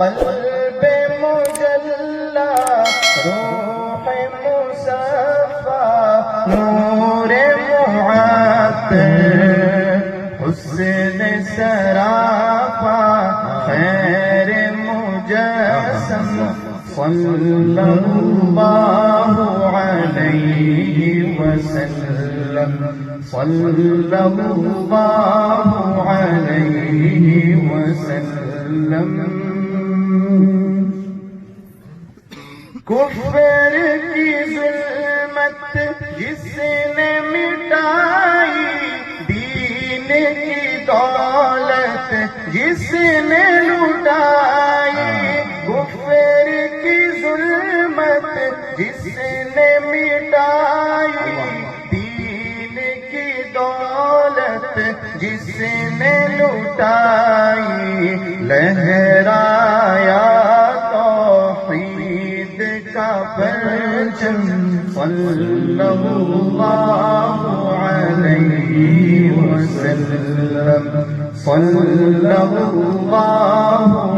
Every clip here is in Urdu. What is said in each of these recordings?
قلب مجلہ روح مصفى نور معطر حسن سراپا خیر مجسم صلی اللہ علیہ وسلم صلی اللہ علیہ وسلم کفر کی ظلمت جس نے مٹائی دین کی دولت جس نے لٹائی کفر کی ظلمت جس نے مٹائی دین کی دولت جس نے لٹائی لہرایا توحید کا پرچم صلی اللہ علیہ وسلم صلی اللہ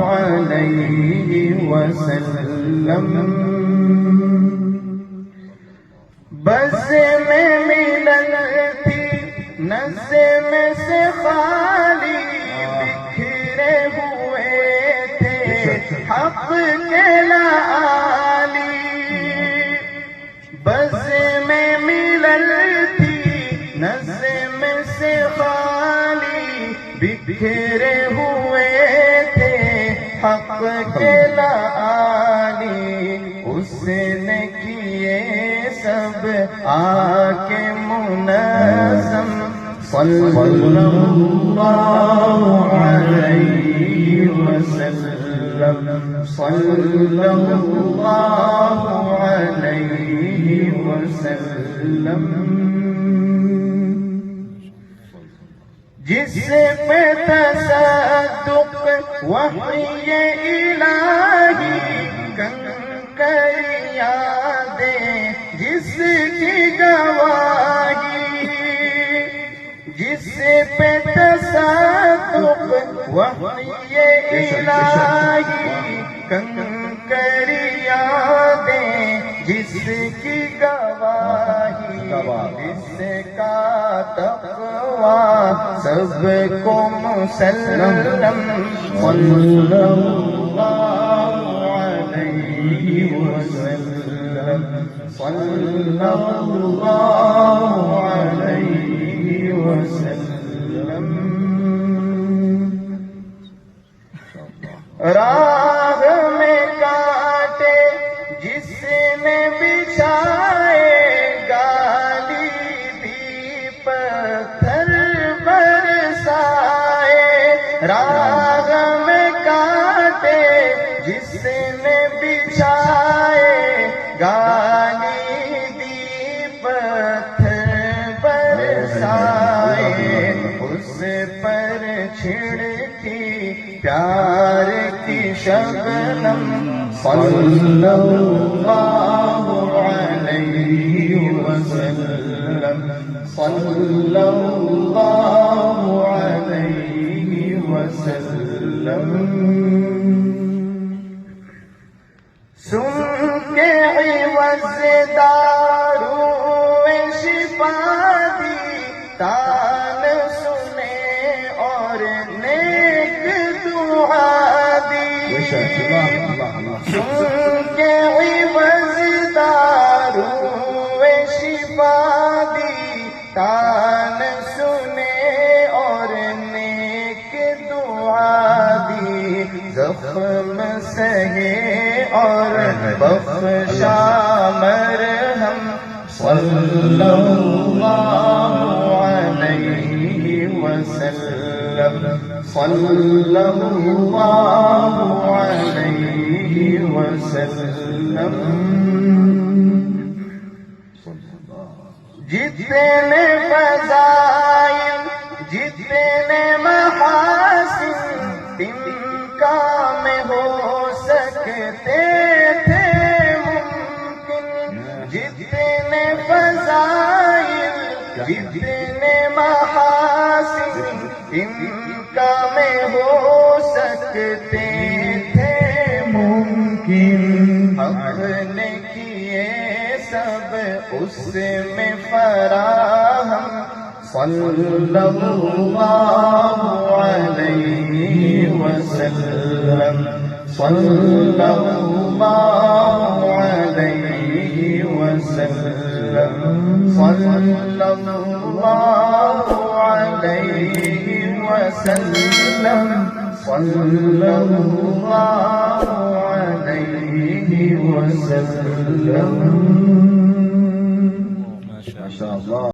علیہ وسلم بس میں ملن تھی نظم سے خالی بکھرے ہوئے تھے حق کے لعالی بس میں ملن تھی نظم سے خالی بکھرے ہوئے تھے حق کے لعالی اس نے کیے سب آکے منظم صلی اللہ علیہ وسلم صلی اللہ علیہ وسلم جس پہ تصدق وحی الہی کنکریاں دے جس کی گواہی جس پہ تصدق وحی الہی کنکریاں دے جس کی گواہی جس کا تقوی سب کو مسلم صلی اللہ علیہ وسلم صلی اللہ علیہ وسلم راہ میں کاٹے جس نے بچھائے گالی دی پتھر برسائے راہ میں کاٹے جس نے بچھائے گالی دی پتھر برسائے اس پر چھڑکی پیار کی شبنم صلی اللہ علیہ وسلم صلی اللہ علیہ وسلم سن کے عوض دارو شفا دی تان سنے اور نیک دعا دی سن کے عوض دارو شفا دی تان سنے اور نیک دعا دی زخم سہے اور بخشا مرہم صلی اللہ علیہ وسلم صلی اللہ علیہ وسلم جتنے فضائل جتنے محاسن ان کا میں ہو سکتے تھے ممکن جتنے فضائل جتنے محاسن ان کا میں ہو سکتے تھے نے کیے سب اس میں فراہم صلی اللہ علیہ وسلم صلی اللہ علیہ وسلم صلی اللہ علیہ وسلم صلی اللہ علیہ وسلم. ما شاء اللہ.